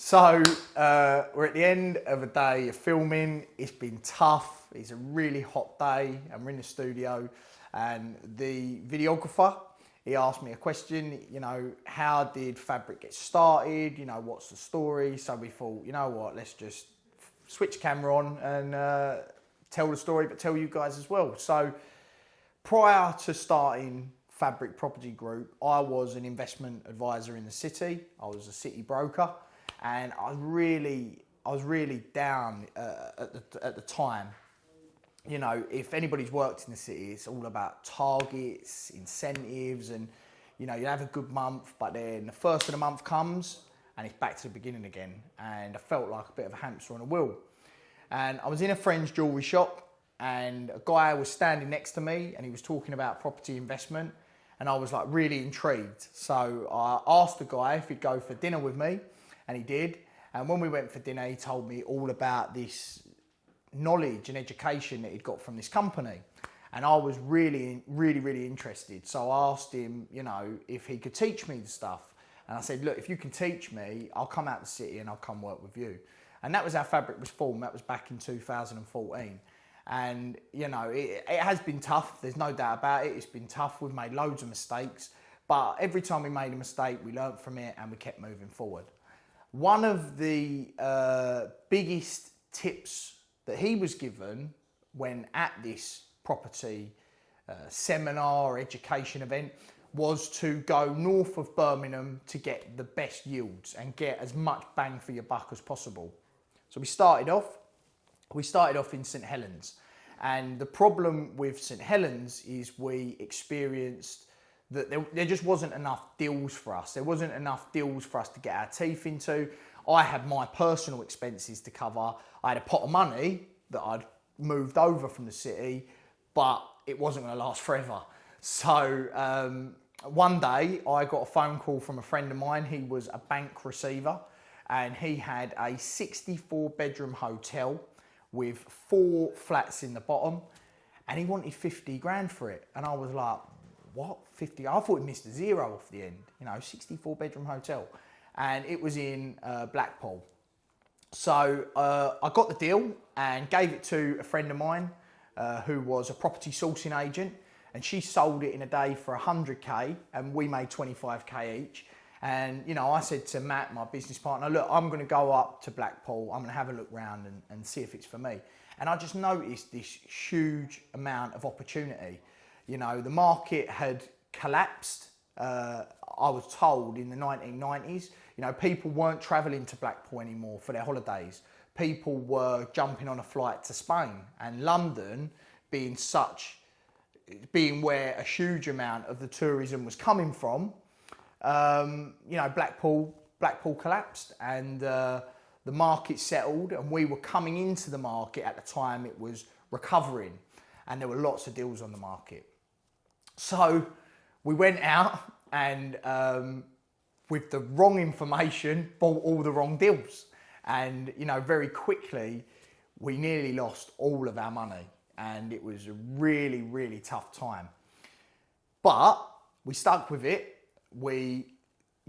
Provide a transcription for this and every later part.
So we're at the end of a day of filming. It's been tough. It's a really hot day and we're in the studio, and the videographer, he asked me a question, how did Fabrik get started? What's the story? So we thought, you know what, let's just switch camera on and tell the story, but tell you guys as well. So prior to starting Fabrik Property Group, I was an investment advisor in the city. I was a city broker. And I was really down at the time. If anybody's worked in the city, it's all about targets, incentives, and you have a good month, but then the first of the month comes and it's back to the beginning again. And I felt like a bit of a hamster on a wheel. And I was in a friend's jewellery shop, and a guy was standing next to me, and he was talking about property investment, and I was like really intrigued. So I asked the guy if he'd go for dinner with me. And he did. And when we went for dinner, he told me all about this knowledge and education that he'd got from this company. And I was really interested. So I asked him, if he could teach me the stuff. And I said, look, if you can teach me, I'll come out the city and I'll come work with you. And that was how Fabrik was formed. That was back in 2014. And, it has been tough. There's no doubt about it. It's been tough. We've made loads of mistakes. But every time we made a mistake, we learned from it and we kept moving forward. One of the biggest tips that he was given when at this property seminar, education event, was to go north of Birmingham to get the best yields and get as much bang for your buck as possible. So we started off in St Helens, and the problem with St Helens is we experienced that there just wasn't enough deals for us. There wasn't enough deals for us to get our teeth into. I had my personal expenses to cover. I had a pot of money that I'd moved over from the city, but it wasn't going to last forever. So one day I got a phone call from a friend of mine. He was a bank receiver, and he had a 64-bedroom hotel with 4 flats in the bottom, and he wanted 50 grand for it. And I was like, what, 50? I thought it missed a zero off the end, 64-bedroom hotel. And it was in Blackpool. So I got the deal and gave it to a friend of mine who was a property sourcing agent, and she sold it in a day for 100k, and we made 25k each. And I said to Matt, my business partner, look, I'm going to go up to Blackpool, I'm going to have a look round and see if it's for me. And I just noticed this huge amount of opportunity. The market had collapsed, I was told, in the 1990s. People weren't travelling to Blackpool anymore for their holidays. People were jumping on a flight to Spain, and London being where a huge amount of the tourism was coming from, Blackpool collapsed, and the market settled, and we were coming into the market at the time it was recovering, and there were lots of deals on the market. So we went out and with the wrong information, bought all the wrong deals. And, very quickly, we nearly lost all of our money. And it was a really tough time. But we stuck with it. We,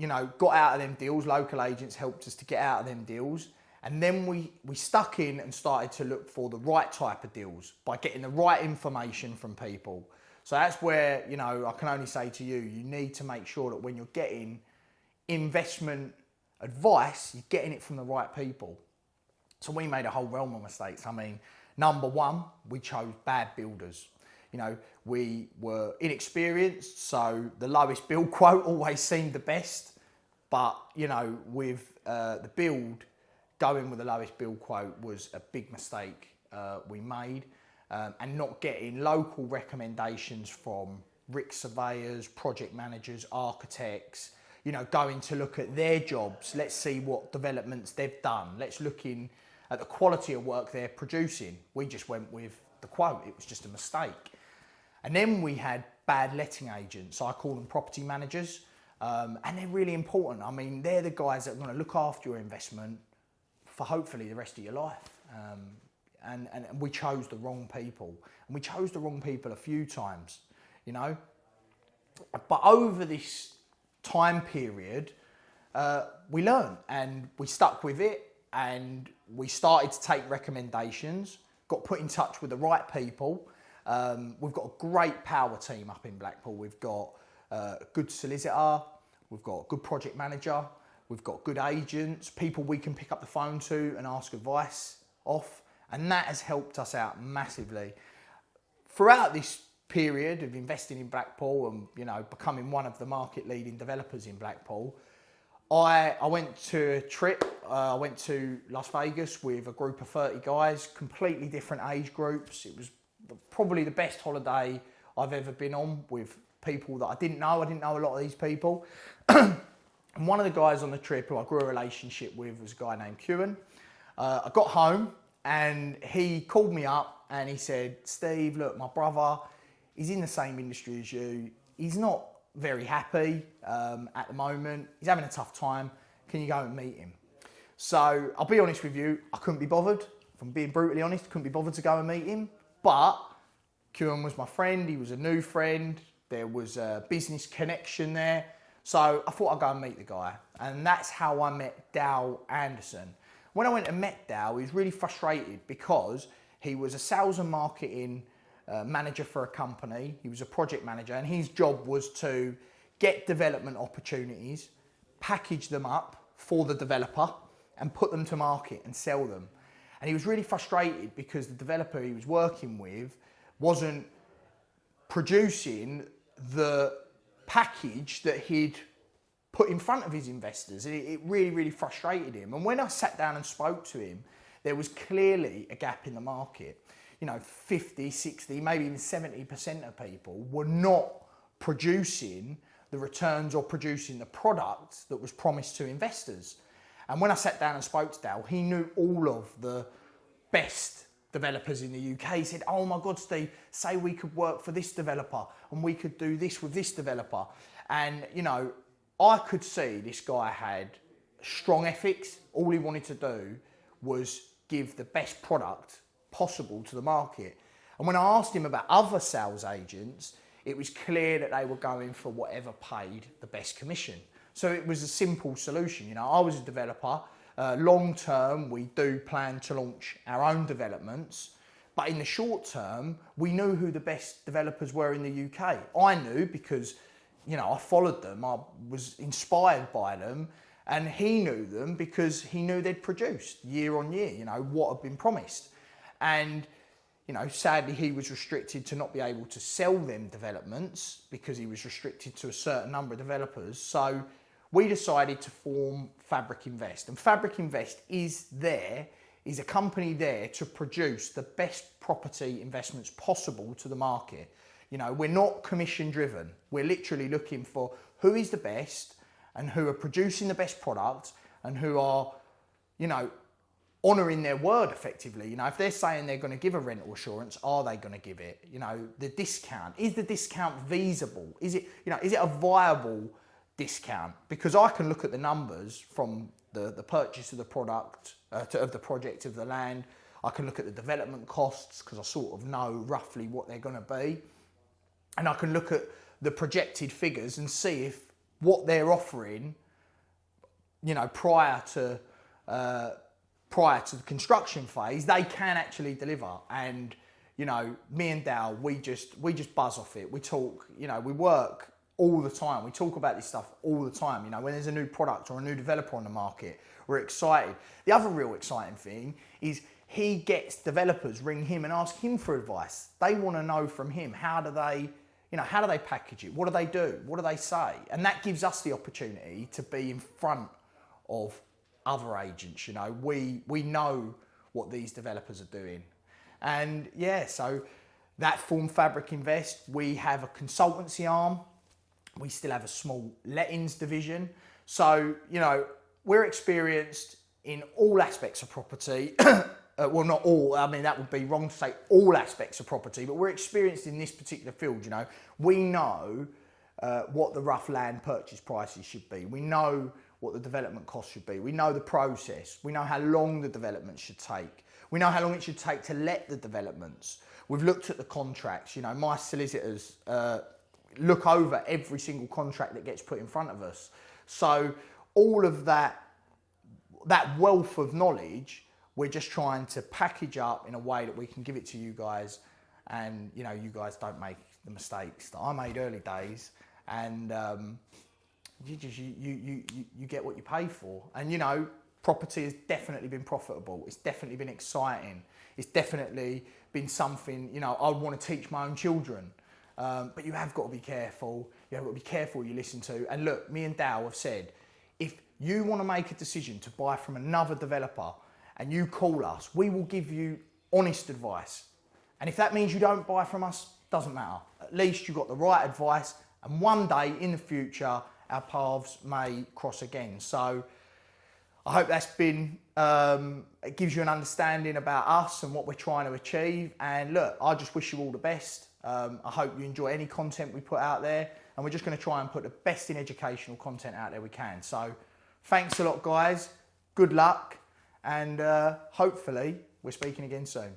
got out of them deals. Local agents helped us to get out of them deals. And then we stuck in and started to look for the right type of deals by getting the right information from people. So that's where, I can only say to you, you need to make sure that when you're getting investment advice, you're getting it from the right people. So we made a whole realm of mistakes. Number one, we chose bad builders. We were inexperienced, so the lowest build quote always seemed the best. But, with the build, going with the lowest build quote was a big mistake we made. And not getting local recommendations from RIC surveyors, project managers, architects, going to look at their jobs. Let's see what developments they've done. Let's look at the quality of work they're producing. We just went with the quote. It was just a mistake. And then we had bad letting agents. I call them property managers. And they're really important. They're the guys that are going to look after your investment for hopefully the rest of your life. And we chose the wrong people. And we chose the wrong people a few times, But over this time period, we learned and we stuck with it, and we started to take recommendations, got put in touch with the right people. We've got a great power team up in Blackpool. We've got a good solicitor, we've got a good project manager, we've got good agents, people we can pick up the phone to and ask advice off, and that has helped us out massively. Throughout this period of investing in Blackpool and, you know, becoming one of the market leading developers in Blackpool, I went to a trip. I went to Las Vegas with a group of 30 guys, completely different age groups. It was probably the best holiday I've ever been on, with people that I didn't know. I didn't know a lot of these people. And one of the guys on the trip who I grew a relationship with was a guy named Kieran. I got home and he called me up and he said, "Steve, look, my brother, he's in the same industry as you. He's not very happy at the moment. He's having a tough time. Can you go and meet him?" So I'll be honest with you, I couldn't be bothered. If I'm being brutally honest, couldn't be bothered to go and meet him. But Kieran was my friend. He was a new friend. There was a business connection there. So I thought I'd go and meet the guy. And that's how I met Dal Anderson. When I went and met Dal, he was really frustrated because he was a sales and marketing manager for a company. He was a project manager, and his job was to get development opportunities, package them up for the developer and put them to market and sell them. And he was really frustrated because the developer he was working with wasn't producing the package that he'd put in front of his investors. It really, really frustrated him. And when I sat down and spoke to him, there was clearly a gap in the market. You know, 50, 60, maybe even 70% of people were not producing the returns or producing the product that was promised to investors. And when I sat down and spoke to Dal, he knew all of the best developers in the UK. He said, "Oh my God, Steve, say we could work for this developer and we could do this with this developer." And, you know, I could see this guy had strong ethics. All he wanted to do was give the best product possible to the market. And when I asked him about other sales agents, it was clear that they were going for whatever paid the best commission. So it was a simple solution. You know, I was a developer. Long term, we do plan to launch our own developments. But in the short term, we knew who the best developers were in the UK. I knew because, you know, I followed them. I was inspired by them. And he knew them because he knew they'd produced year on year, you know, what had been promised. And, you know, sadly, he was restricted to not be able to sell them developments because he was restricted to a certain number of developers. So we decided to form Fabrik Invest. And Fabrik Invest is a company there to produce the best property investments possible to the market. You know, we're not commission driven. We're literally looking for who is the best and who are producing the best product and who are, you know, honouring their word effectively. You know, if they're saying they're going to give a rental assurance, are they going to give it? You know, the discount, is the discount feasible? Is it, you know, is it a viable discount? Because I can look at the numbers from the purchase of the product, of the project, of the land. I can look at the development costs because I sort of know roughly what they're going to be. And I can look at the projected figures and see if what they're offering, you know, prior to the construction phase, they can actually deliver. And, you know, me and Dal, we just buzz off it. We talk, you know, we work all the time. We talk about this stuff all the time. You know, when there's a new product or a new developer on the market, we're excited. The other real exciting thing is he gets developers ring him and ask him for advice. They want to know from him, how do they package it? What do they do? What do they say? And that gives us the opportunity to be in front of other agents. You know, we know what these developers are doing. And yeah, so that formed Fabrik Invest. We have a consultancy arm. We still have a small lettings division. So, you know, we're experienced in all aspects of property. Well, not all, I mean, that would be wrong to say all aspects of property, but we're experienced in this particular field. You know, we know what the rough land purchase prices should be. We know what the development costs should be. We know the process. We know how long the development should take. We know how long it should take to let the developments. We've looked at the contracts. You know, my solicitors look over every single contract that gets put in front of us. So all of that wealth of knowledge, we're just trying to package up in a way that we can give it to you guys, and you know, you guys don't make the mistakes that I made early days, and you get what you pay for. And you know, property has definitely been profitable. It's definitely been exciting. It's definitely been something, you know, I'd want to teach my own children. But you have got to be careful. You have got to be careful you listen to. And look, me and Dow have said, if you want to make a decision to buy from another developer and you call us, we will give you honest advice. And if that means you don't buy from us, doesn't matter. At least you got the right advice, and one day in the future, our paths may cross again. So I hope that's been, it gives you an understanding about us and what we're trying to achieve. And look, I just wish you all the best. I hope you enjoy any content we put out there, and we're just going to try and put the best in educational content out there we can. So thanks a lot, guys. Good luck, and hopefully we're speaking again soon.